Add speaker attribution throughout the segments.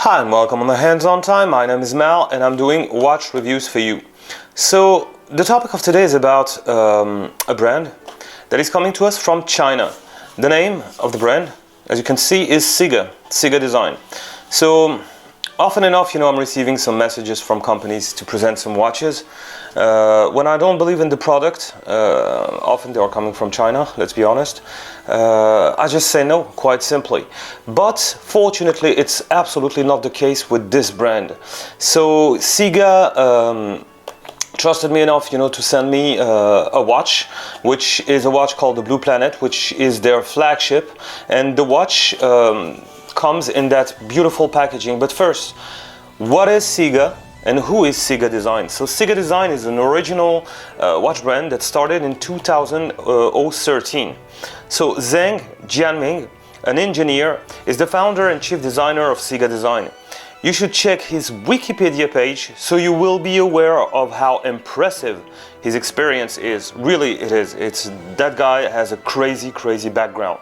Speaker 1: Hi and welcome on the Hands-On Time. My name is Mal and I'm doing watch reviews for you. So the topic of today is about a brand that is coming to us from China. The name of the brand, as you can see, is CIGA Design. So often enough, I'm receiving some messages from companies to present some watches. When I don't believe in the product, often they are coming from China, let's be honest, I just say no, quite simply. But fortunately, it's absolutely not the case with this brand. So CIGA trusted me enough, to send me a watch, which is a watch called the Blue Planet, which is their flagship. And the watch comes in that beautiful packaging. But first, what is CIGA and who is CIGA Design? So CIGA Design is an original watch brand that started in 2013. So Zheng Jianming, an engineer, is the founder and chief designer of CIGA Design. You should check his Wikipedia page so you will be aware of how impressive his experience is. Really, it is. That guy has a crazy background.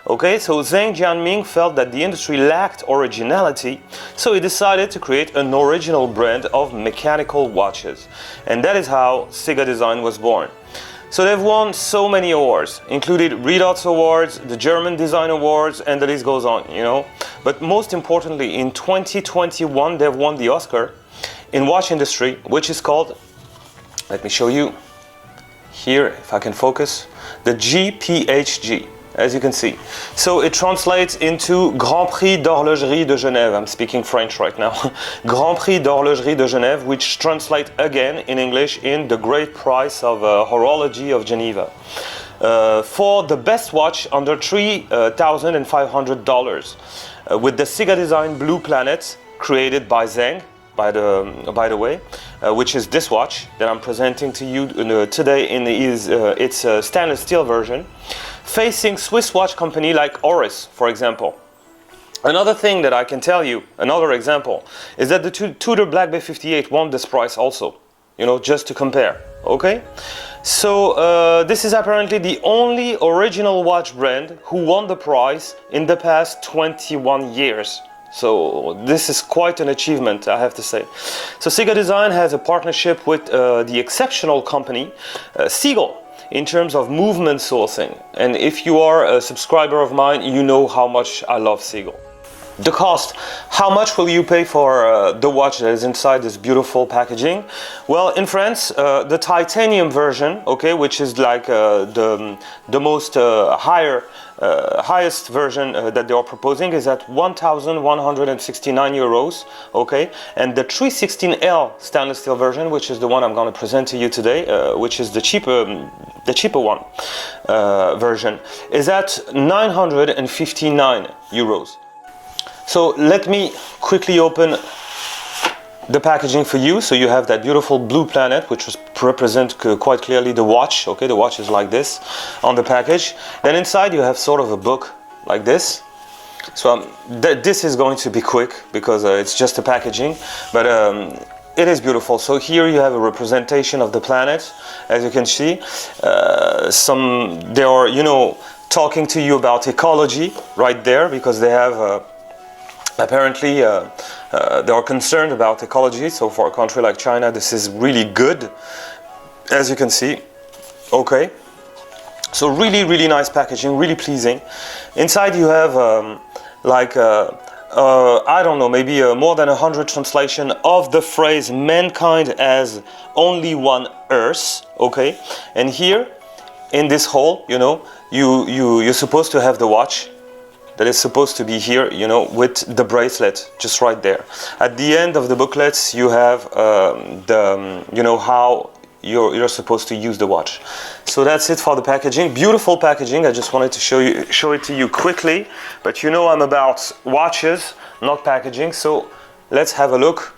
Speaker 1: Okay, so Zheng Jianming felt that the industry lacked originality, so he decided to create an original brand of mechanical watches. And that is how CIGA Design was born. So they've won so many awards, included Redots Awards, the German Design Awards, and the list goes on, But most importantly, in 2021, they've won the Oscar in watch industry, which is called, let me show you here, if I can focus, the GPHG, as you can see. So it translates into Grand Prix d'Horlogerie de Genève. I'm speaking French right now. Grand Prix d'Horlogerie de Genève, which translates again in English in the Great Prize of Horology of Geneva. For the best watch under $3,500 with the CIGA Design Blue Planet, created by Zheng, by the way, which is this watch that I'm presenting to you today in its stainless steel version, facing Swiss watch company like Oris, for example. Another thing that I can tell you, another example, is that the Tudor Black Bay 58 won this prize also, just to compare, okay? So this is apparently the only original watch brand who won the prize in the past 21 years. So this is quite an achievement, I have to say. So CIGA Design has a partnership with the exceptional company Seagull in terms of movement sourcing. And if you are a subscriber of mine, you know how much I love Seagull. The cost, how much will you pay for the watch that is inside this beautiful packaging? Well, in France, the titanium version, okay, which is like the most highest version that they are proposing, is at 1,169 euros, okay, and the 316L stainless steel version, which is the one I'm going to present to you today, which is the cheaper one version, is at 959 euros. So let me quickly open the packaging for you. So you have that beautiful Blue Planet, which represents quite clearly the watch. Okay, the watch is like this on the package. Then inside you have sort of a book like this. So this is going to be quick because it's just a packaging, but it is beautiful. So here you have a representation of the planet, as you can see. They are, talking to you about ecology right there, because they have apparently they are concerned about ecology. So for a country like China, this is really good, as you can see. Okay, so really nice packaging, really pleasing. Inside you have I don't know, maybe more than 100 translation of the phrase "mankind as only one Earth." Okay, and here in this hole, you're supposed to have the watch that is supposed to be here, with the bracelet just right there. At the end of the booklets, you have how you're supposed to use the watch. So that's it for the packaging. Beautiful packaging. I just wanted to show it to you quickly. But I'm about watches, not packaging. So let's have a look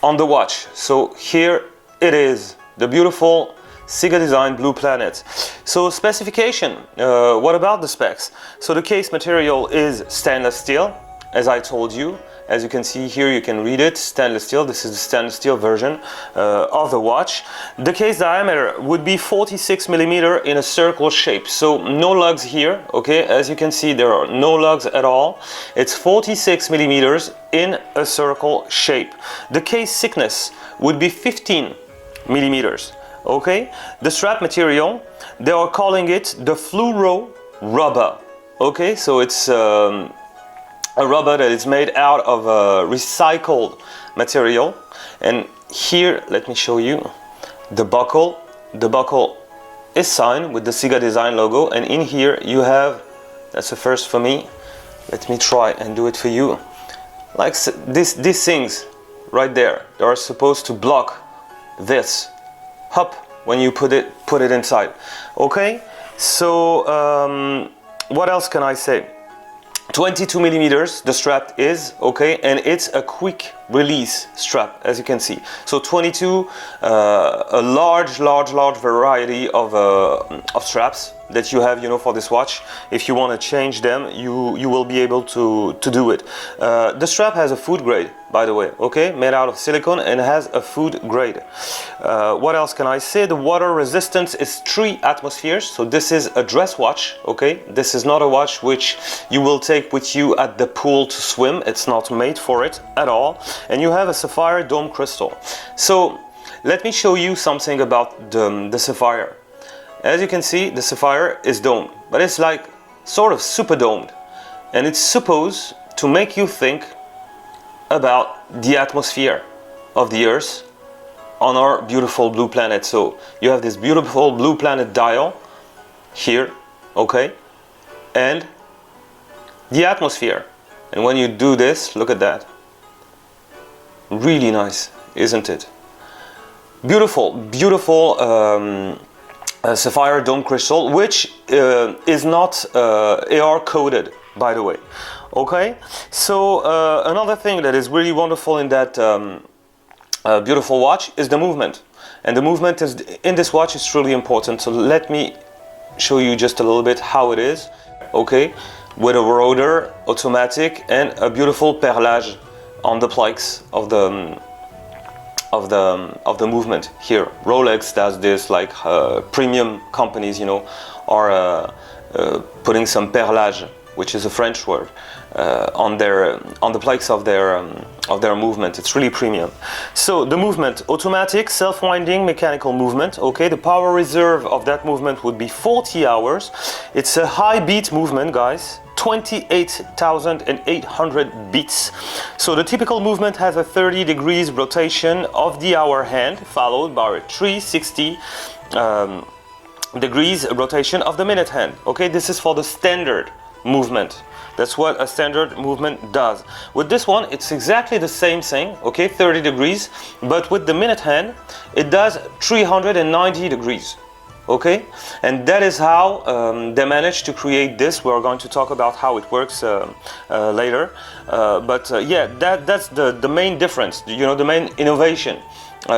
Speaker 1: on the watch. So here it is, the beautiful CIGA Design Blue Planet. So specification, what about the specs? So the case material is stainless steel, as I told you. As you can see here, you can read it, stainless steel. This is the stainless steel version of the watch. The case diameter would be 46 millimeter in a circle shape, so no lugs here, okay? As you can see, there are no lugs at all. It's 46 millimeters in a circle shape. The case thickness would be 15 millimeters, okay? The strap material, they are calling it the fluoro rubber, okay? So it's a rubber that is made out of recycled material. And here, let me show you the buckle. The buckle is signed with the CIGA Design logo, and in here you have, that's a first for me, let me try and do it for you, like these things right there, they are supposed to block this up when you put it inside, okay? So what else can I say? 22 millimeters the strap is, okay, and it's a quick release strap, as you can see. So 22, a large variety of straps that you have, you know, for this watch. If you want to change them, you will be able to do it. The strap has a food grade, by the way, okay, made out of silicone, and has a food grade. What else can I say? The water resistance is 3 atmospheres. So this is a dress watch, okay? This is not a watch which you will take with you at the pool to swim. It's not made for it at all. And you have a sapphire dome crystal. So let me show you something about the sapphire. As you can see, the sapphire is domed, but it's like sort of super domed, and it's supposed to make you think about the atmosphere of the Earth on our beautiful blue planet. So you have this beautiful blue planet dial here, okay, and the atmosphere. And when you do this, look at that. Really nice, isn't it? Beautiful, beautiful sapphire dome crystal, which is not AR coded, by the way. Okay, so another thing that is really wonderful in that beautiful watch is the movement, and the movement is in this watch is truly important. So let me show you just a little bit how it is. Okay, with a rotor, automatic, and a beautiful perlage on the plaques of the movement here. Rolex does this, like premium companies, you know, are putting some perlage, which is a French word, on the plaques of their movement. It's really premium. So the movement, automatic, self-winding, mechanical movement. Okay, the power reserve of that movement would be 40 hours. It's a high beat movement, guys. 28,800 beats. So the typical movement has a 30 degrees rotation of the hour hand, followed by a 360 degrees rotation of the minute hand. Okay, this is for the standard movement. That's what a standard movement does. With this one, it's exactly the same thing, okay, 30 degrees, but with the minute hand, it does 390 degrees. Okay, and that is how they managed to create this. We're going to talk about how it works later, but yeah, that's the main difference, you know, the main innovation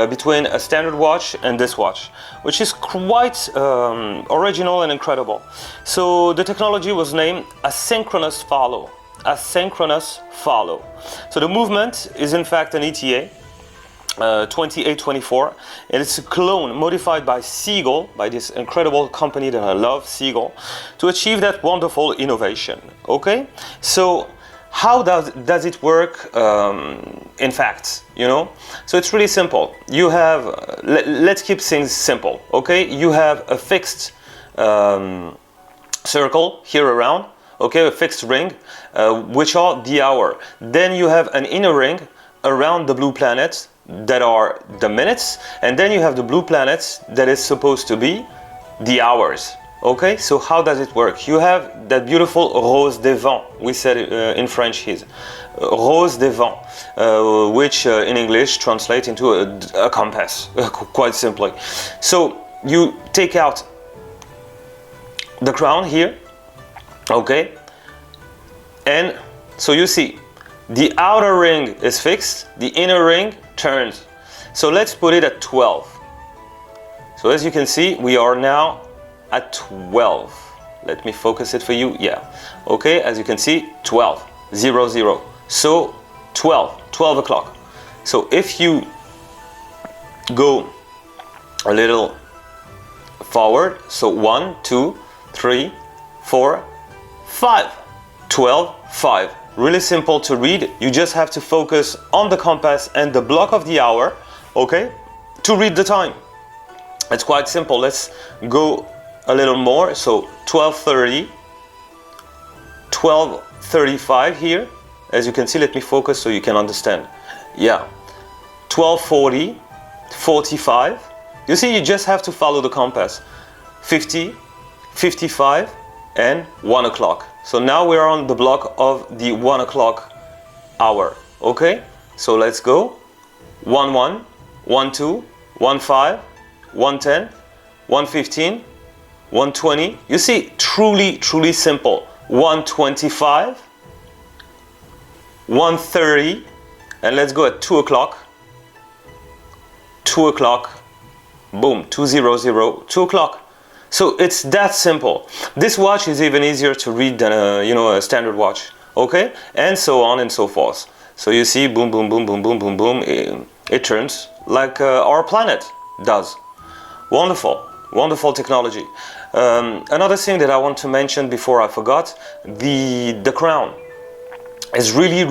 Speaker 1: between a standard watch and this watch, which is quite original and incredible. So the technology was named asynchronous follow. Asynchronous follow. So the movement is in fact an ETA 2824, and it's a clone modified by Seagull, by this incredible company that I love, Seagull, to achieve that wonderful innovation. Okay, so how does it work in fact, you know? So it's really simple. You have let's keep things simple. Okay, you have a fixed circle here around, okay, a fixed ring, which are the hour. Then you have an inner ring around the blue planet that are the minutes, and then you have the blue planets that is supposed to be the hours. Okay, so how does it work? You have that beautiful rose des vents, we said in French here, rose des vents, which in English translates into a compass, quite simply. So you take out the crown here, okay, and so you see the outer ring is fixed, the inner ring turns. So let's put it at 12. So as you can see, we are now at 12. Let me focus it for you. Yeah. Okay, as you can see, 12, 0, 0. So 12 o'clock. So if you go a little forward, so 1, 2, 3, 4, 5, 12, 5. Really simple to read. You just have to focus on the compass and the block of the hour, okay, to read the time. It's quite simple. Let's go a little more. So 12:30, 12:35 here. As you can see, let me focus so you can understand. Yeah, 12:40, 45. You see, you just have to follow the compass. 50, 55, and 1 o'clock. So now we're on the block of the 1 o'clock hour. Okay, so let's go. 1:1, 1:2, 1:5, 1:10, 1:15, 1:20. You see, truly simple. 1:25, 1:30, and let's go at 2 o'clock. 2 o'clock, boom, 2:00, 2 o'clock. So it's that simple. This watch is even easier to read than a standard watch. Okay, and so on and so forth. So you see, boom, boom, boom, boom, boom, boom, boom. It turns like our planet does. Wonderful technology. Another thing that I want to mention before I forgot, the crown is really,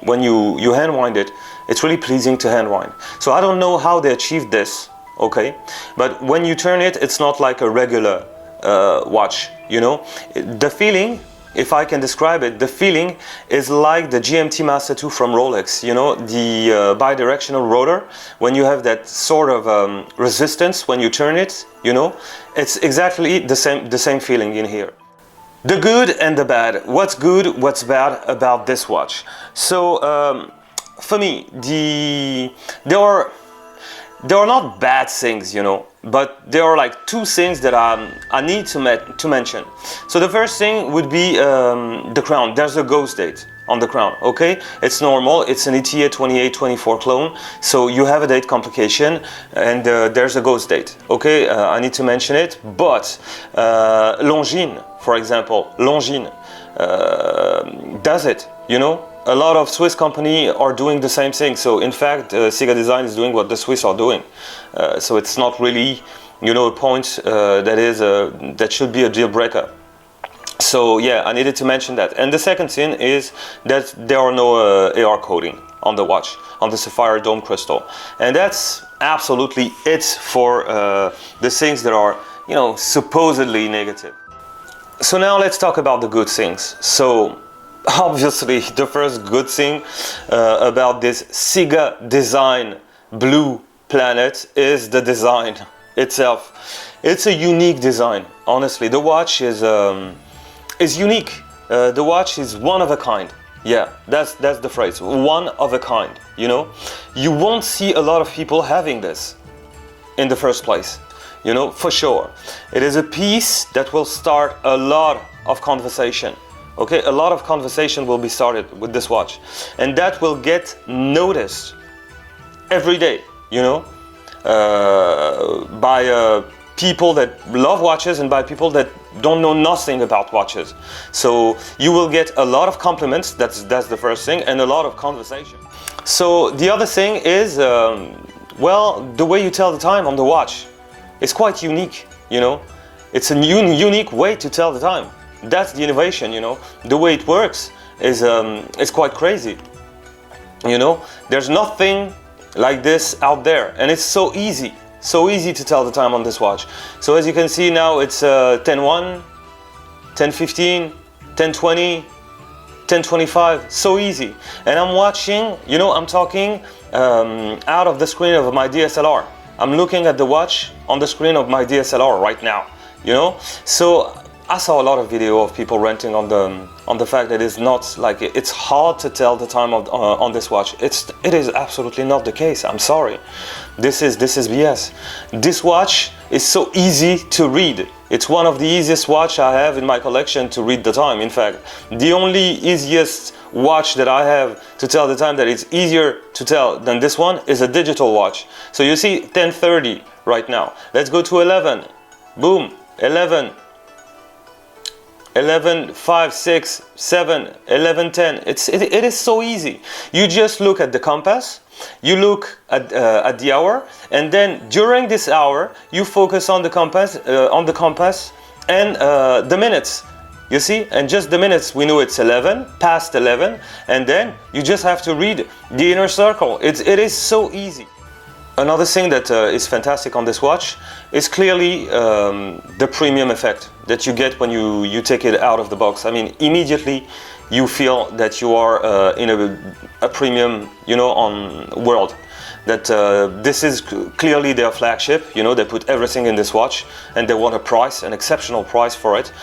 Speaker 1: when you hand wind it, it's really pleasing to hand wind. So I don't know how they achieved this, okay? But when you turn it, it's not like a regular watch, you know? The feeling, if I can describe it, the feeling is like the GMT Master 2 from Rolex, you know, the bidirectional rotor. When you have that sort of resistance when you turn it, you know, it's exactly the same feeling in here. The good and the bad. What's good, what's bad about this watch? So for me, there are not bad things, you know, but there are like two things that I need to mention. So the first thing would be the crown. There's a ghost date on the crown, okay? It's normal, it's an ETA 2824 clone, so you have a date complication and there's a ghost date, okay? I need to mention it, but Longines, for example, Longines does it, you know? A lot of Swiss companies are doing the same thing. So in fact, CIGA Design is doing what the Swiss are doing. So it's not really, you know, a point that should be a deal breaker. So yeah, I needed to mention that. And the second thing is that there are no AR coating on the watch, on the Sapphire Dome crystal. And that's absolutely it for the things that are, you know, supposedly negative. So now let's talk about the good things. So obviously, the first good thing about this CIGA Design Blue Planet is the design itself. It's a unique design. Honestly, the watch is unique. The watch is one of a kind. Yeah, that's the phrase. One of a kind. You know, you won't see a lot of people having this in the first place. You know, for sure. It is a piece that will start a lot of conversation. Okay, a lot of conversation will be started with this watch, and that will get noticed every day, you know, by people that love watches and by people that don't know nothing about watches. So you will get a lot of compliments, that's the first thing, and a lot of conversation. So the other thing is, well, the way you tell the time on the watch is quite unique, you know. It's a unique way to tell the time. That's the innovation, you know. The way it works is it's quite crazy, you know. There's nothing like this out there, and it's so easy to tell the time on this watch. So as you can see now, it's 10:01, 10:15, 10:20, 10:25. So easy. And I'm watching, you know, I'm talking out of the screen of my DSLR. I'm looking at the watch on the screen of my DSLR right now, you know. So I saw a lot of video of people ranting on the fact that it's not like it's hard to tell the time on this watch. It is absolutely not the case. I'm sorry. This is BS. This watch is so easy to read. It's one of the easiest watch I have in my collection to read the time. In fact, the only easiest watch that I have to tell the time that it's easier to tell than this one is a digital watch. So you see 10:30 right now. Let's go to 11. Boom, 11. 11, 5, 6, 7, 11, 10. It is so easy. You just look at the compass, you look at the hour, and then during this hour you focus on the compass and the minutes. You see, and just the minutes, we know it's 11, past 11, and then you just have to read the inner circle. It is so easy. Another thing that is fantastic on this watch is clearly the premium effect that you get when you take it out of the box. I mean, immediately you feel that you are in a premium, on world. That this is clearly their flagship. They put everything in this watch, and they want a price, an exceptional price for it,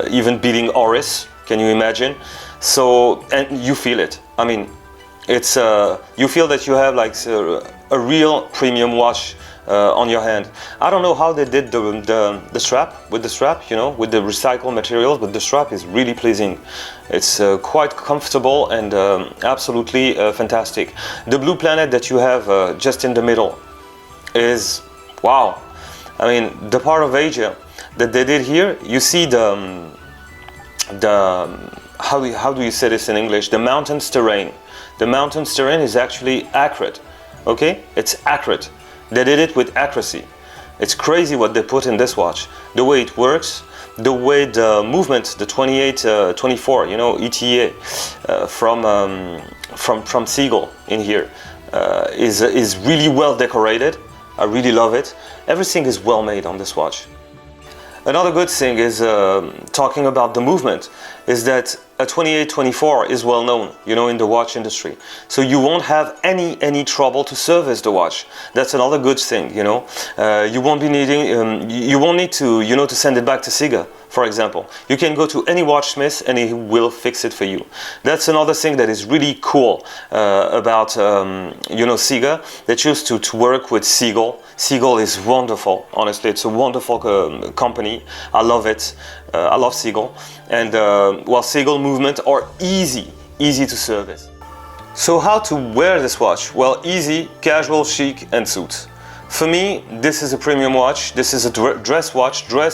Speaker 1: even beating Oris. Can you imagine? So, and you feel it. I mean, it's you feel that you have like a real premium watch on your hand. I don't know how they did the strap, with the recycled materials, but the strap is really pleasing. It's quite comfortable and absolutely fantastic. The Blue Planet that you have just in the middle is wow. I mean, the part of Asia that they did here, you see the how do you say this in English? The mountains terrain. The mountains terrain is actually accurate. Okay, it's accurate. They did it with accuracy. It's crazy what they put in this watch. The way it works, the way the movement, the 28-24, ETA from CIGA in here is really well decorated. I really love it. Everything is well made on this watch. Another good thing is talking about the movement is that a 28-24 is well known, in the watch industry. So you won't have any trouble to service the watch. That's another good thing, You won't be needing, you won't need to, to send it back to CIGA, for example. You can go to any watchsmith and he will fix it for you. That's another thing that is really cool about, CIGA. They choose to work with Seagull. Seagull is wonderful, honestly. It's a wonderful company. I love it. I love Seagull. And Seagull movement are easy to service. So how to wear this watch? Well, easy, casual, chic, and suit. For me, this is a premium watch. This is a dress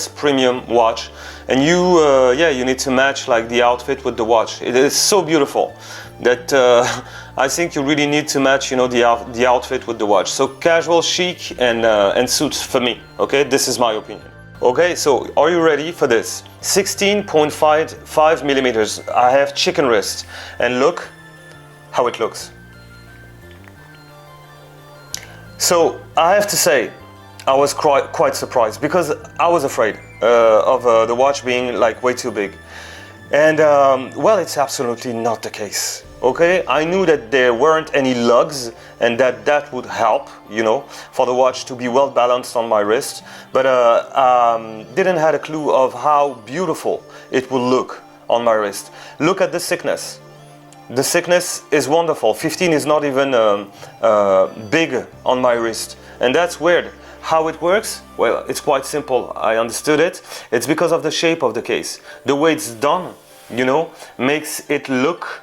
Speaker 1: premium watch, and you need to match like the outfit with the watch. It is so beautiful that I think you really need to match, the outfit with the watch. So casual, chic, and suits for me. Okay, this is my opinion. Okay, so are you ready for this? 16.5 millimeters. I have chicken wrist, and look how it looks. So I have to say, I was quite surprised because I was afraid of the watch being like way too big. And it's absolutely not the case. Okay, I knew that there weren't any lugs and that would help, for the watch to be well balanced on my wrist. But didn't have a clue of how beautiful it will look on my wrist. Look at the thickness. The thickness is wonderful. 15 is not even big on my wrist. And that's weird. How it works? Well, it's quite simple. I understood it. It's because of the shape of the case. The way it's done, makes it look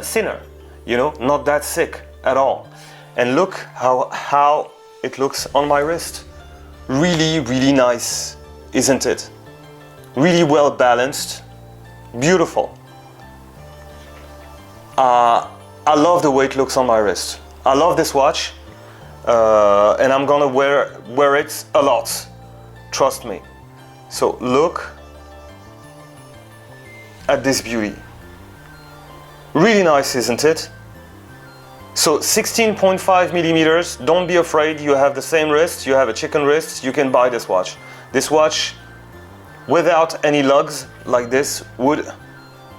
Speaker 1: thinner, not that thick at all. And look how it looks on my wrist. Really, really nice, isn't it? Really well balanced, beautiful. I love the way it looks on my wrist. I love this watch, and I'm gonna wear it a lot. Trust me. So look at this beauty. Really nice, isn't it? So 16.5 millimeters. Don't be afraid. You have the same wrist. You have a chicken wrist. You can buy this watch. This watch, without any lugs like this, would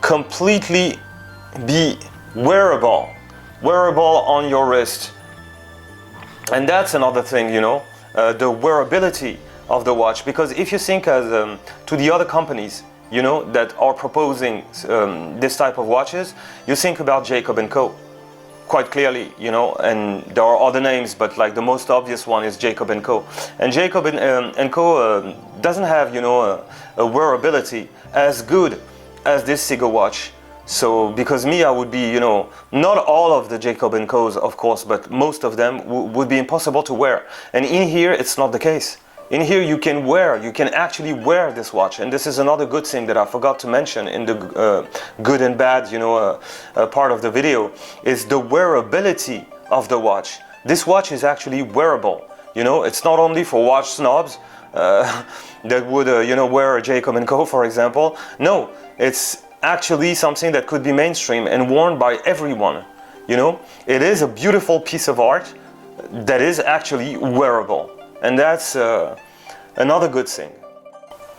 Speaker 1: completely be wearable on your wrist. And that's another thing, the wearability of the watch. Because if you think as to the other companies, that are proposing this type of watches, you think about Jacob & Co. quite clearly, and there are other names, but like the most obvious one is Jacob & Co. And Jacob & Co. Doesn't have, a wearability as good as this CIGA watch. So, because I would be, not all of the Jacob & Co.'s, of course, but most of them would be impossible to wear. And in here, it's not the case. In here you can actually wear this watch, and this is another good thing that I forgot to mention in the good and bad, part of the video, is the wearability of the watch. This watch is actually wearable. It's not only for watch snobs that would, wear a Jacob & Co, for example. No, it's actually something that could be mainstream and worn by everyone. It is a beautiful piece of art that is actually wearable, and that's another good thing.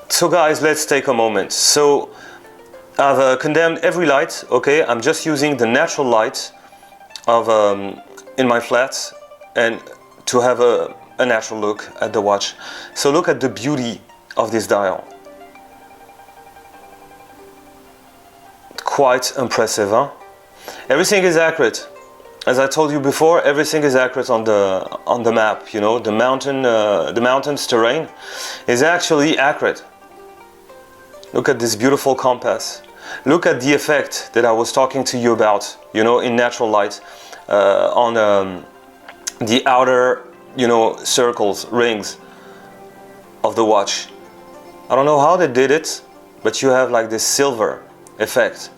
Speaker 1: So guys, let's take a moment. So I've condemned every light, okay? I'm just using the natural light of in my flat and to have a natural look at the watch. So look at the beauty of this dial. Quite impressive, huh? Everything is accurate. As I told you before, everything is accurate on the map. The mountain's terrain is actually accurate. Look at this beautiful compass. Look at the effect that I was talking to you about, in natural light, on the outer, circles, rings of the watch. I don't know how they did it, but you have like this silver effect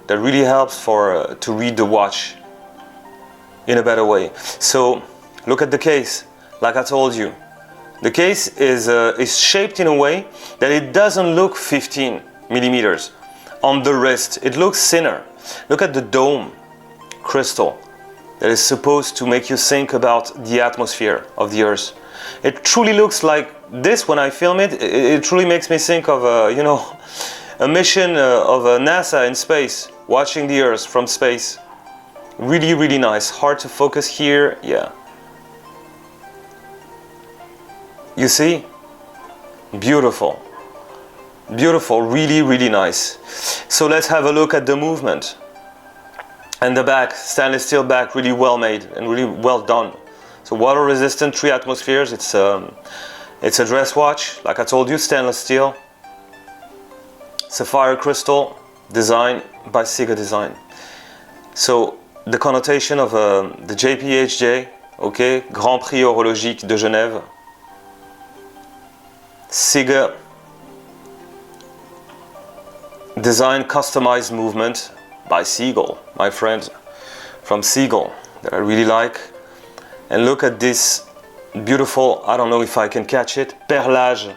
Speaker 1: that really helps to read the watch in a better way. So look at the case. Like I told you, the case is shaped in a way that it doesn't look 15 millimeters on the wrist. It looks thinner. Look at the dome crystal that is supposed to make you think about the atmosphere of the Earth. It truly looks like this when I film it. It truly makes me think of a mission of NASA in space, watching the Earth from space. Really, really nice. Hard to focus here. Yeah. You see? Beautiful. Beautiful. Really, really nice. So let's have a look at the movement. And the back, stainless steel back, really well made and really well done. So water resistant, 3 atmospheres. It's a dress watch, like I told you, stainless steel. Sapphire crystal, design by CIGA Design. So the connotation of the JPHJ, okay, Grand Prix Horologique de Genève, CIGA Design Customized Movement by Seagull, my friends from Seagull that I really like. And look at this beautiful, I don't know if I can catch it, perlage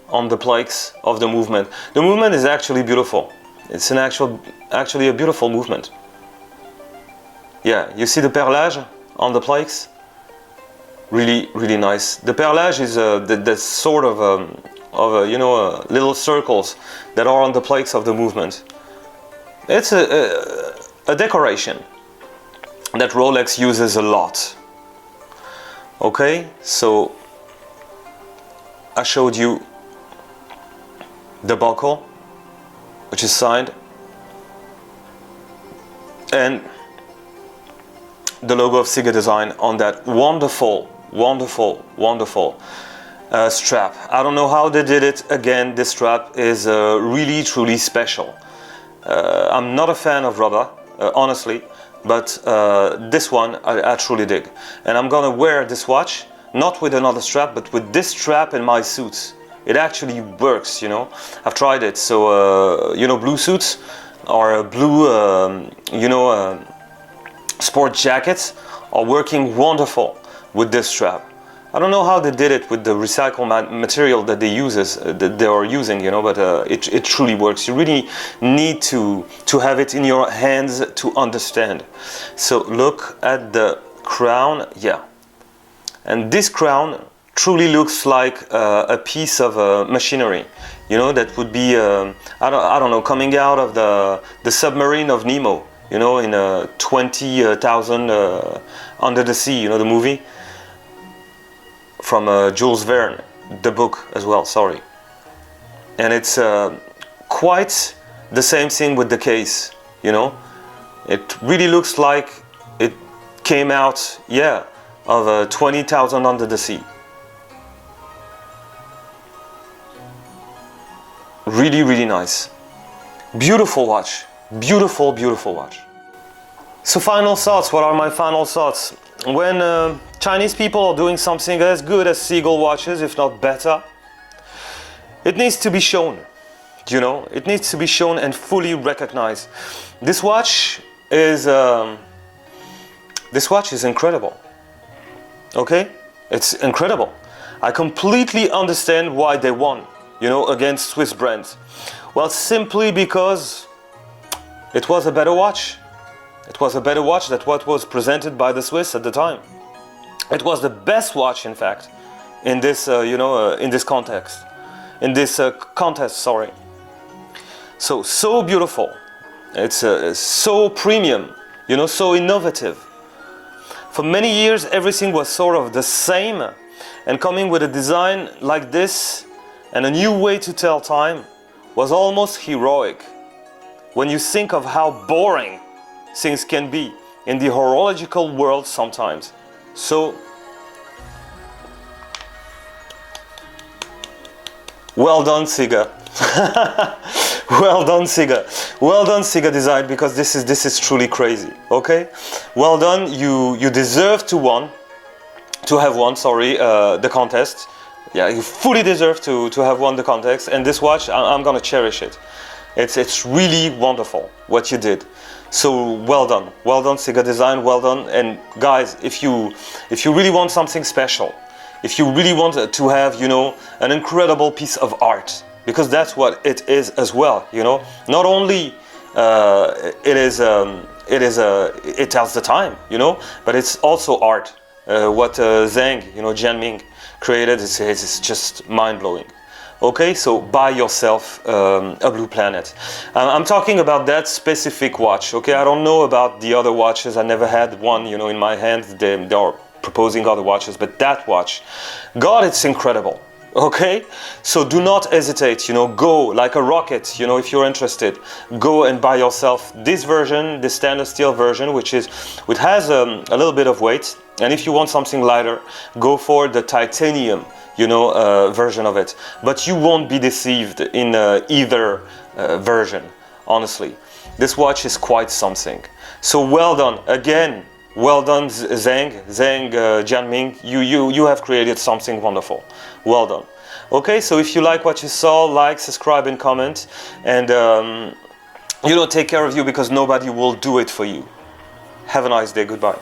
Speaker 1: on the plaques of the movement. The movement is actually beautiful. It's actually a beautiful movement. Yeah, you see the perlage on the plaques? Really, really nice. The perlage is the sort of little circles that are on the plaques of the movement. It's a decoration that Rolex uses a lot. Okay, so I showed you the buckle, which is signed, and the logo of CIGA Design on that wonderful, wonderful, wonderful strap. I don't know how they did it. Again, this strap is really, truly special. I'm not a fan of rubber, honestly, but this one I truly dig. And I'm gonna wear this watch, not with another strap, but with this strap in my suits. It actually works, I've tried it. So, blue suits or blue, sport jackets are working wonderful with this strap. I don't know how they did it with the recycled material that they are using, but it truly works. You really need to have it in your hands to understand. So look at the crown, yeah. And this crown truly looks like a piece of machinery, that would be, I don't know, coming out of the submarine of Nemo, in 20,000 Under the Sea, the movie from Jules Verne, the book as well, sorry. And it's quite the same thing with the case, It really looks like it came out, yeah, of 20,000 Under the Sea. Really, really nice. Beautiful watch. Beautiful, beautiful watch. So final thoughts. What are my final thoughts? When Chinese people are doing something as good as Seagull watches, if not better. It needs to be shown, you know, it needs to be shown and fully recognized. This watch is incredible. Okay, it's incredible. I completely understand why they won, you know, against Swiss brands. Well, simply because it was a better watch. It was a better watch than what was presented by the Swiss at the time. It was the best watch, in fact, in this, in this context, in this contest. Sorry. So beautiful. It's so premium, you know, so innovative. For many years, everything was sort of the same, and coming with a design like this and a new way to tell time was almost heroic. When you think of how boring things can be in the horological world sometimes. So, well done, CIGA. Well done, CIGA. Well done, CIGA Design, because this is truly crazy. Okay, well done. You deserve to have won. Sorry, the contest. Yeah, you fully deserve to have won the contest. And this watch, I'm gonna cherish it. It's really wonderful what you did. So well done, CIGA Design. Well done. And guys, if you really want something special, if you really want to have, you know, an incredible piece of art, because that's what it is as well, you know. Not only it tells the time, you know, but it's also art. What Zhang, you know, Jianming created is just mind-blowing. Okay, so buy yourself a Blue Planet. I'm talking about that specific watch. Okay, I don't know about the other watches. I never had one, you know, in my hand. They are proposing other watches, but that watch, God, it's incredible. Okay, so do not hesitate, you know, go like a rocket, you know, if you're interested, go and buy yourself this version, the stainless steel version, which has a little bit of weight. And if you want something lighter, go for the titanium, you know, version of it. But you won't be deceived in either version, honestly. This watch is quite something. So well done again. Well done, Zhang Jianming. You have created something wonderful. Well done. Okay, so if you like what you saw, like, subscribe, and comment. And you know, take care of you, because nobody will do it for you. Have a nice day. Goodbye.